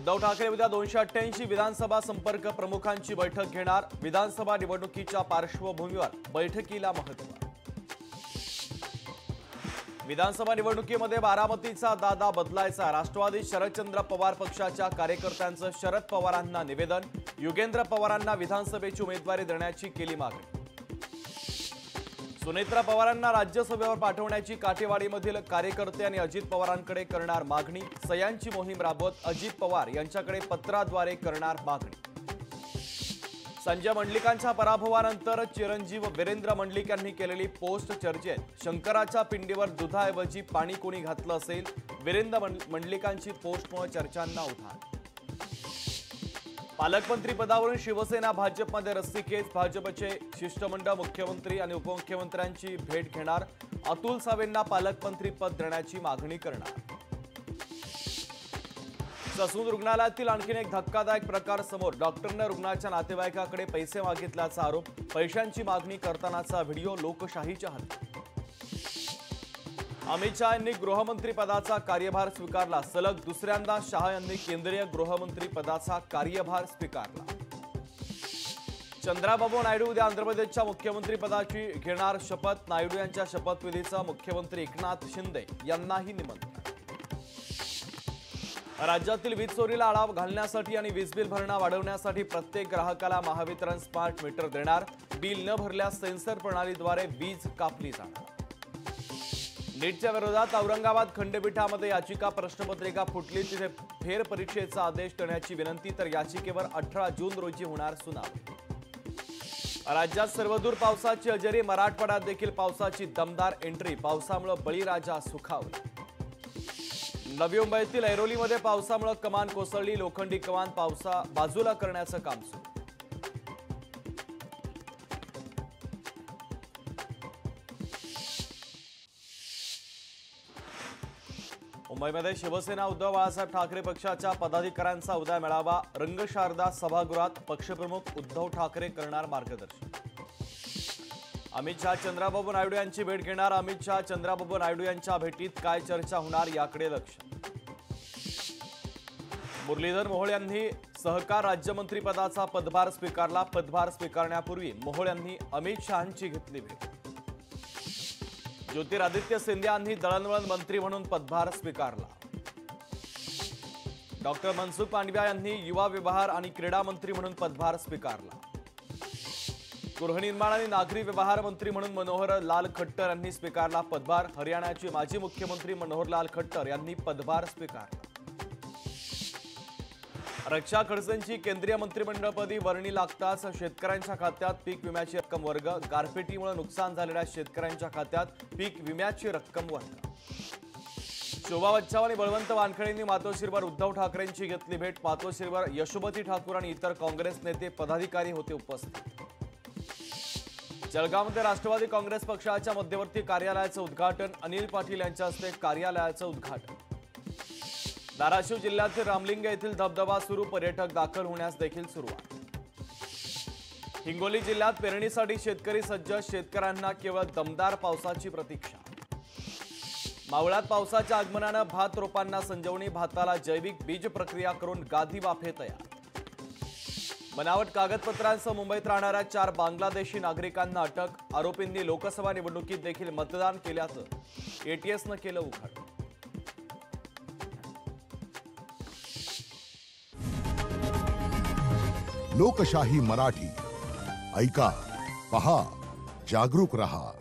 उद्धव ठाकरे उद्या 288 विधानसभा संपर्क प्रमुखांची बैठक घेणार। विधानसभा निवडणुकीच्या पार्श्वभूमीवर बैठकीला महत्त्व। विधानसभा निवडणुकीमध्ये बारामतीचा दादा बदलायचा। राष्ट्रवादी शरदचंद्र पवार पक्षाच्या कार्यकर्त्यांचं शरद पवारांना निवेदन। युगेंद्र पवारांना विधानसभेची उमेदवारी देण्याची केली मागणी। सुनेत्रा पवारांना राज्यसभेवर पाठवण्याची काटेवाडीमधील कार्यकर्ते आणि अजित पवारांकडे करणार मागणी। सह्यांची मोहीम राबवत अजित पवार यांच्याकडे पत्राद्वारे करणार मागणी। संजय मंडलिकांच्या पराभवानंतर चिरंजीव वीरेंद्र मंडलिक यांनी केलेली पोस्ट चर्चेत। शंकराच्या पिंडीवर दुधाऐवजी पाणी कोणी घातलं असेल? वीरेंद्र मंडलिकांची पोस्टमुळे चर्चांना उधाण। पालकमंत्री पदावरून शिवसेना भाजपमध्ये रस्सीखेच। भाजपचे शिष्टमंडळ मुख्यमंत्री आणि उपमुख्यमंत्र्यांची भेट घेणार। अतुल सावेंना पालकमंत्री पद देण्याची मागणी करणार। ससून रुग्णालयातील आणखी एक धक्कादायक प्रकार समोर। डॉक्टरने रुग्णाच्या नातेवाईकाकडे पैसे मागितल्याचा आरोप। पैशांची मागणी करतानाचा व्हिडिओ लोकशाहीच्या हाती। अमित शाह यांनी गृहमंत्री पदाचा कार्यभार स्वीकारला। सलग दुसऱ्यांदा शाह यांनी केंद्रीय गृहमंत्री पदाचा कार्यभार स्वीकारला। चंद्राबाबू नायडू उद्या आंध्र प्रदेशच्या मुख्यमंत्री पदाची घेणार शपथ। नायडू यांच्या शपथविधीचा मुख्यमंत्री एकनाथ शिंदे यांनाही निमंत्रण। राज्यातील वीज चोरीला आळा घालण्यासाठी आणि वीज बिल भरणा वाढवण्यासाठी प्रत्येक ग्राहकाला महावितरण स्मार्ट मीटर देणार। बिल न भरल्यास सेन्सर प्रणालीद्वारे वीज कापली जाणार। नीटच्या विरोधात औरंगाबाद खंडपीठामध्ये याचिका प्रश्नपत्रिका फुटली, तिथे फेरपरीक्षेचा आदेश देण्याची विनंती, तर याचिकेवर 18 जून रोजी होणार सुनावणी। राज्यात सर्वदूर पावसाची हजेरी। मराठवाड्यात देखील पावसाची दमदार एंट्री। पावसामुळे बळीराजा सुखावला। नवी मुंबईतील ऐरोलीमध्ये पावसामुळे कमान कोसळली। लोखंडी कमान बाजूला करण्याचं काम सुरू। मुंबईमध्ये शिवसेना उद्धव बाळासाहेब ठाकरे पक्षाच्या पदाधिकाऱ्यांचा उद्या मेळावा। रंगशारदा सभागृहात पक्षप्रमुख उद्धव ठाकरे करणार मार्गदर्शन। अमित शाह चंद्राबाबू नायडू यांची भेट घेणार। अमित शाह चंद्राबाबू नायडू यांच्या भेटीत काय चर्चा होणार याकडे लक्ष। मुरलीधर मोहोळ यांनी सहकार राज्यमंत्री पदाचा पदभार स्वीकारला। पदभार स्वीकारण्यापूर्वी मोहोळ यांनी अमित शहांची घेतली भेट। ज्योतिरादित्य सिंधिया यांनी दळणवळण मंत्री म्हणून पदभार स्वीकारला। डॉक्टर मनसुख मांडविया यांनी युवा व्यवहार आणि क्रीडा मंत्री म्हणून पदभार स्वीकारला। गृहनिर्माण आणि नागरी व्यवहार मंत्री म्हणून मनोहर लाल खट्टर यांनी स्वीकारला पदभार। हरियाणाचे माजी मुख्यमंत्री मनोहर लाल खट्टर यांनी पदभार स्वीकारला। रक्षा खडसेंची केंद्रीय मंत्रिमंडळपदी वर्णी लागताच शेतकऱ्यांच्या खात्यात पीक विम्याची रक्कम वर्ग। गारपिटीमुळे नुकसान झालेल्या शेतकऱ्यांच्या खात्यात पीक विम्याची रक्कम वर्ग। शोभा बच्चाव आणि बळवंत वानखेडेंनी मातोश्रीवर उद्धव ठाकरेंची घेतली भेट। मातोश्रीवर यशोमती ठाकूर आणि इतर काँग्रेस नेते पदाधिकारी होते उपस्थित। जळगावमध्ये राष्ट्रवादी काँग्रेस पक्षाच्या मध्यवर्ती कार्यालयाचं उद्घाटन। अनिल पाटील यांच्या हस्ते कार्यालयाचं उद्घाटन। धाराशिव जिल्ह्यातील रामलिंग येथील धबधबा सुरू। पर्यटक दाखल होण्यास देखील सुरुवात। हिंगोली जिल्ह्यात पेरणीसाठी शेतकरी सज्ज। शेतकऱ्यांना केवळ दमदार पावसाची प्रतीक्षा। मावळात पावसाच्या आगमनानं भात रोपांना संजीवनी। भाताला जैविक बीज प्रक्रिया करून गादी वाफे तयार। बनावट कागदपत्रांसह मुंबईत राहणाऱ्या 4 बांगलादेशी नागरिकांना अटक। आरोपींनी लोकसभा निवडणुकीत देखील मतदान केल्याचं एटीएसनं केलं उघड। लोकशाही मराठी ऐका, पहा, जागरूक रहा।